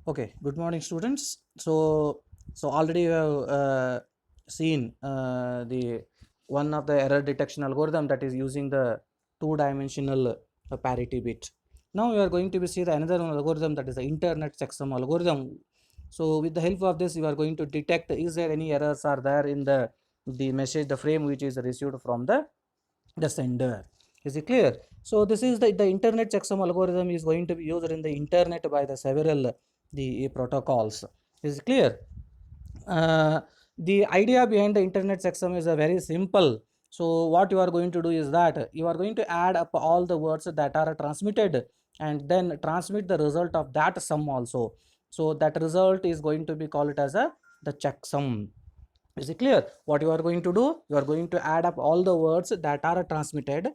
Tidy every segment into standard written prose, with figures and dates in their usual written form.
Okay, good morning, students. So already we have seen the one of the error detection algorithm that is using the two-dimensional parity bit. Now we are going to be see the another one algorithm, that is the internet checksum algorithm. So with the help of this, you are going to detect is there any errors are there in the message, the frame which is received from the sender. Is it clear? So this is the internet checksum algorithm is going to be used in the internet by the several the protocols. Is it clear? The idea behind the internet checksum is a very simple. So what you are going to do is that you are going to add up all the words that are transmitted and then transmit the result of that sum also. So that result is going to be called as a the checksum. Is it clear? What you are going to do? You are going to add up all the words that are transmitted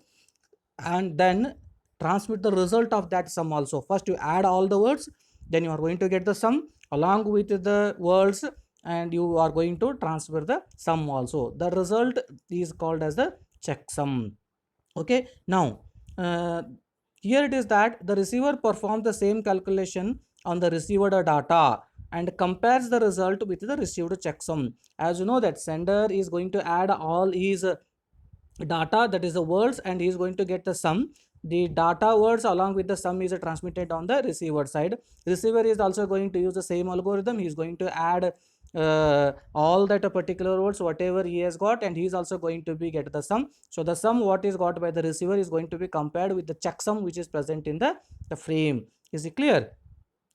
and then transmit the result of that sum also. First you add all the words, then you are going to get the sum along with the words, and you are going to transfer the sum also. The result is called as the checksum. Okay, now uh, here it is that the receiver performs the same calculation on the received data and compares the result with the received checksum. As you know that sender is going to add all his data, that is the words, and he is going to get the sum. The data words along with the sum is transmitted on the receiver side. Receiver is also going to use the same algorithm. He is going to add all that particular words whatever he has got, and he is also going to be get the sum. So the sum what is got by the receiver is going to be compared with the checksum which is present in the frame. Is it clear?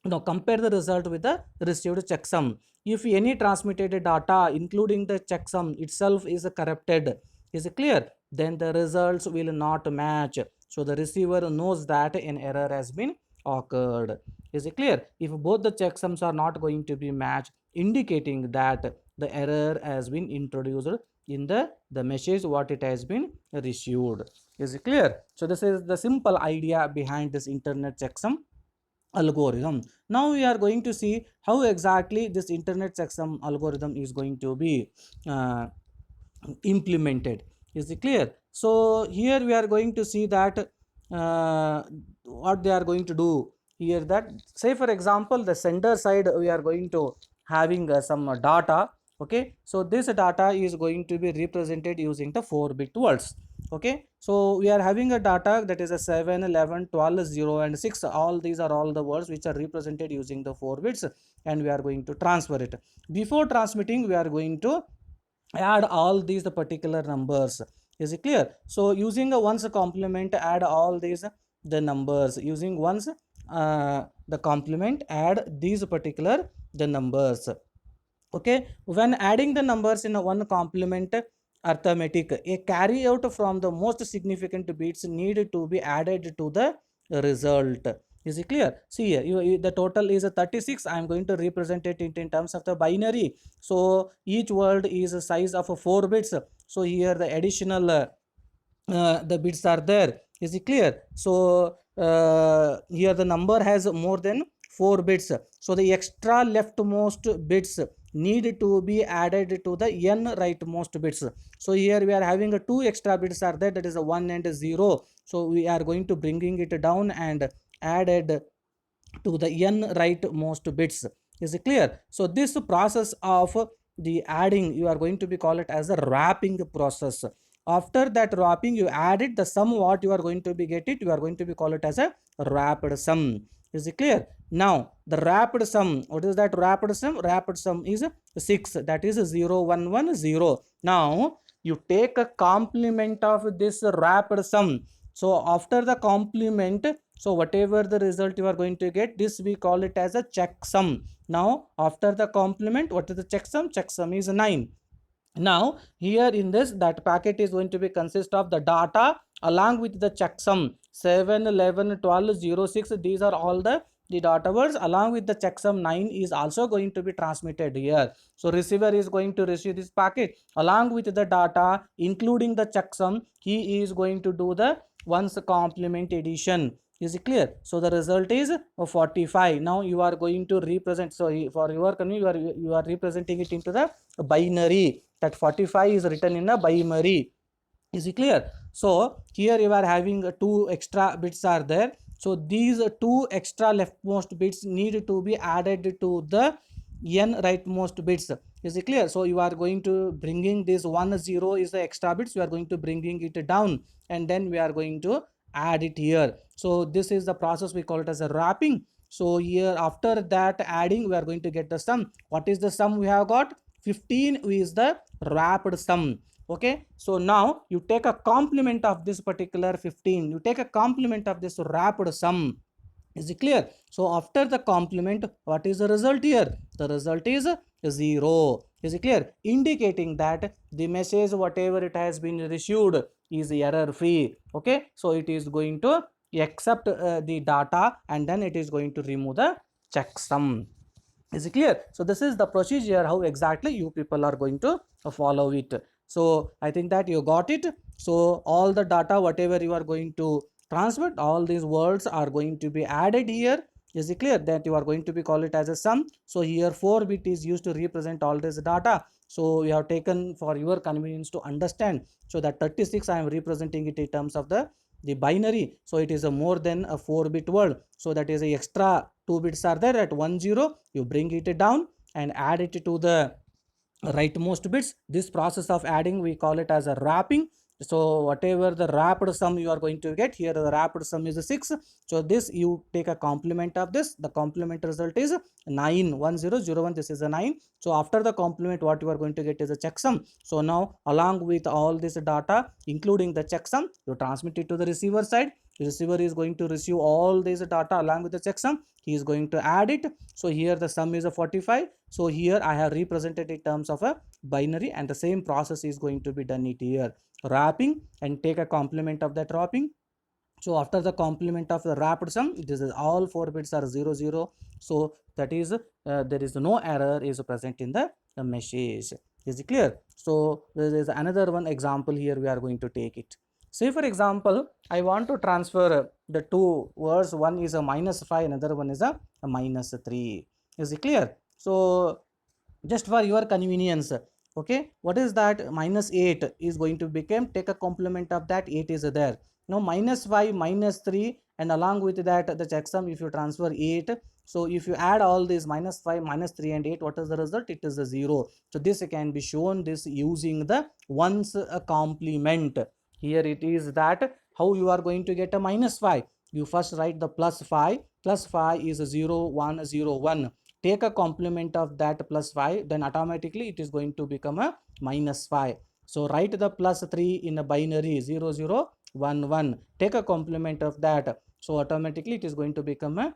Now compare the result with the received checksum. If any transmitted data including the checksum itself is corrupted, is it clear? Then the results will not match. So the receiver knows that an error has been occurred. Is it clear? If both the checksums are not going to be matched, indicating that the error has been introduced in the message what it has been received. Is it clear? So this is the simple idea behind this internet checksum algorithm. Now we are going to see how exactly this internet checksum algorithm is going to be uh, implemented. Is it clear? So here we are going to see that what they are going to do here, that say for example the sender side we are going to having some data. Okay, so this data is going to be represented using the 4-bit words. Okay, so we are having a data that is a 7, 11, 12, 0 and 6. All these are all the words which are represented using the 4 bits, and we are going to transfer it. Before transmitting, we are going to add all these the particular numbers. Is it clear? So using a ones complement, add all these the numbers. Using ones the complement, add these particular the numbers. Okay, when adding the numbers in a one complement arithmetic, a carry out from the most significant bits need to be added to the result. Is it clear? See here, the total is a 36. I am going to represent it in terms of the binary. So each word is a size of 4 bits. So here the additional the bits are there. Is it clear? So here the number has more than 4 bits. So the extra leftmost bits need to be added to the n rightmost bits. So here we are having a 2 extra bits are there, that is a 1 and a 0. So we are going to bringing it down and added to the n rightmost bits. Is it clear? So this process of the adding, you are going to be call it as a wrapping process. After that wrapping, you added the sum what you are going to be get it, you are going to be call it as a wrapped sum. Is it clear? Now the wrapped sum, what is that wrapped sum? Wrapped sum is 6, that is 0 1 1 0. Now you take a complement of this wrapped sum. So after the complement, so whatever the result you are going to get, this we call it as a checksum. Now after the complement, what is the checksum? Checksum is 9. Now here in this, that packet is going to be consist of the data along with the checksum 7, 11, 12, 0, 6. These are all the data words. Along with the checksum 9 is also going to be transmitted here. So receiver is going to receive this packet along with the data including the checksum. He is going to do the once complement addition. Is it clear? So the result is 45. Now you are going to represent, so for your convenience you are representing it into the binary. That 45 is written in a binary. Is it clear? So here you are having two extra bits are there. So these two extra leftmost bits need to be added to the n rightmost bits. Is it clear? So you are going to bringing this 1 0 is the extra bits, you are going to bringing it down, and then we are going to add it here. So this is the process, we call it as a wrapping. So here after that adding, we are going to get the sum. What is the sum we have got? 15 is the wrapped sum. Okay, so now you take a complement of this particular 15, you take a complement of this wrapped sum. Is it clear? So after the complement, what is the result here? The result is 0. Is it clear? Indicating that the message whatever it has been received is error free. Okay, so it is going to accept the data, and then it is going to remove the checksum. Is it clear? So this is the procedure how exactly you people are going to follow it. So I think that you got it. So all the data whatever you are going to transmit, all these words are going to be added here. Is it clear that you are going to be call it as a sum? So here 4 bit is used to represent all this data. So we have taken for your convenience to understand. So that 36 I am representing it in terms of the binary. So it is a more than a 4-bit word. So that is a extra 2 bits are there at 1 0. You bring it down and add it to the rightmost bits. This process of adding we call it as a wrapping. So whatever the wrapped sum you are going to get here, the wrapped sum is 6. So this you take a complement of this. The complement result is 9. 1 0 0 1. This is a 9. So after the complement, what you are going to get is a checksum. So now along with all this data, including the checksum, you transmit it to the receiver side. The receiver is going to receive all this data along with the checksum. He is going to add it. So here the sum is a 45. So here I have represented in terms of a binary, and the same process is going to be done it here. Wrapping and take a complement of that wrapping. So after the complement of the wrapped sum, this is all 4 bits are 0 0. So that is there is no error is present in the message. Is it clear? So there is another one example here we are going to take it. Say for example, I want to transfer the two words. One is a -5, another one is a -3. Is it clear? So just for your convenience, okay, what is that? -8 is going to become, take a complement of that, 8 is there. Now -5 -3, and along with that the checksum, if you transfer 8, so if you add all these -5 -3 and 8, what is the result? It is a 0. So this can be shown this using the ones complement. Here it is that how you are going to get a -5. You first write the +5. +5 is 0 1 0 1. Take a complement of that +5, then automatically it is going to become a -5. So write the +3 in a binary 0 0 1 1. Take a complement of that, so automatically it is going to become a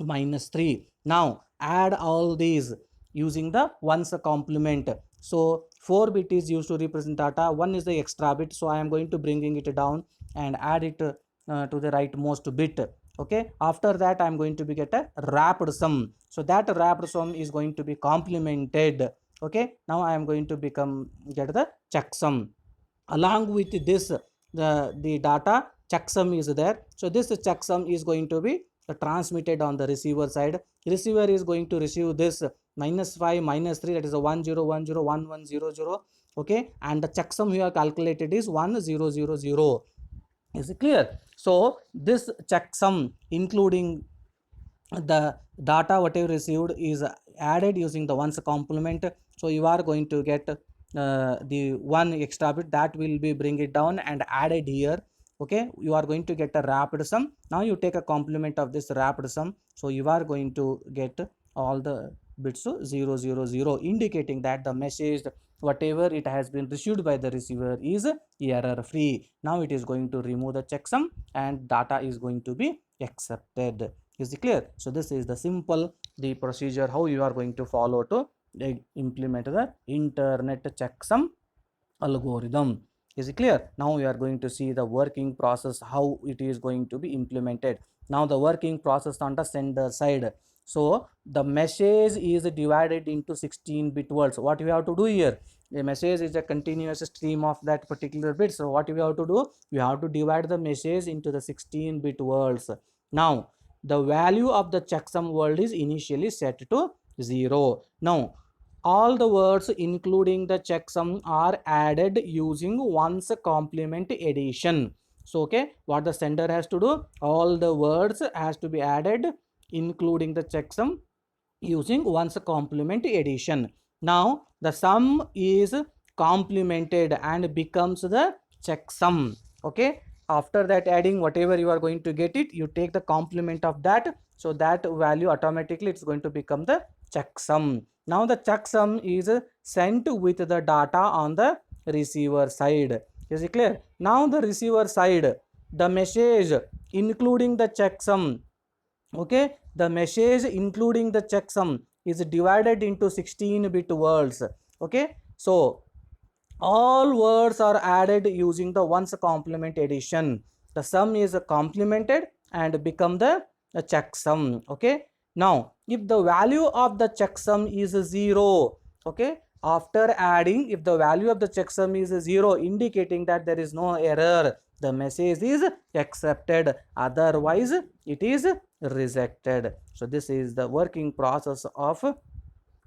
-3. Now add all these using the ones complement. So 4 bit is used to represent data, 1 is the extra bit, so I am going to bringing it down and add it to the rightmost bit. Okay, after that I am going to be get a wrapped sum. So that wrapped sum is going to be complemented. Okay, now I am going to become get the checksum. Along with this the data checksum is there. So this checksum is going to be transmitted on the receiver side. Receiver is going to receive this -5 -3, that is a 1 0 1 0 1 1 0 0. Okay, and the checksum we have calculated is 1 0 0 0. Is it clear? So this checksum including the data whatever received is added using the ones complement. So you are going to get the one extra bit that will be bring it down and added here. Okay, you are going to get a wrapped sum. Now you take a complement of this wrapped sum, so you are going to get all the bits 0 0 0, indicating that the message whatever it has been received by the receiver is error free. Now it is going to remove the checksum and data is going to be accepted. Is it clear? So this is the simple the procedure how you are going to follow to implement the internet checksum algorithm. Is it clear? Now we are going to see the working process how it is going to be implemented. Now the working process on the sender side. So the message is divided into 16-bit words. What we have to do here? A message is a continuous stream of that particular bit. So what we have to do? We have to divide the message into the 16-bit words. Now the value of the checksum word is initially set to 0. Now all the words including the checksum are added using ones complement addition. So okay, what the sender has to do, all the words has to be added including the checksum using one's complement addition. Now the sum is complemented and becomes the checksum. Okay, after that adding whatever you are going to get it, you take the complement of that, so that value automatically it's going to become the checksum. Now the checksum is sent with the data on the receiver side. Is it clear? Now the receiver side, the message including the checksum, okay, the message including the checksum is divided into 16-bit words. Okay, so all words are added using the ones complement addition. The sum is complemented and become the checksum. Okay, now if the value of the checksum is 0, okay, after adding, if the value of the checksum is 0, indicating that there is no error, the message is accepted, otherwise it is rejected. So this is the working process of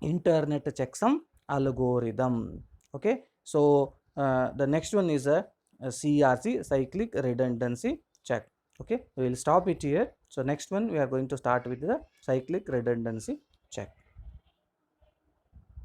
internet checksum algorithm. Okay, so the next one is a CRC, cyclic redundancy check. Okay, we will stop it here. So next one we are going to start with the cyclic redundancy check.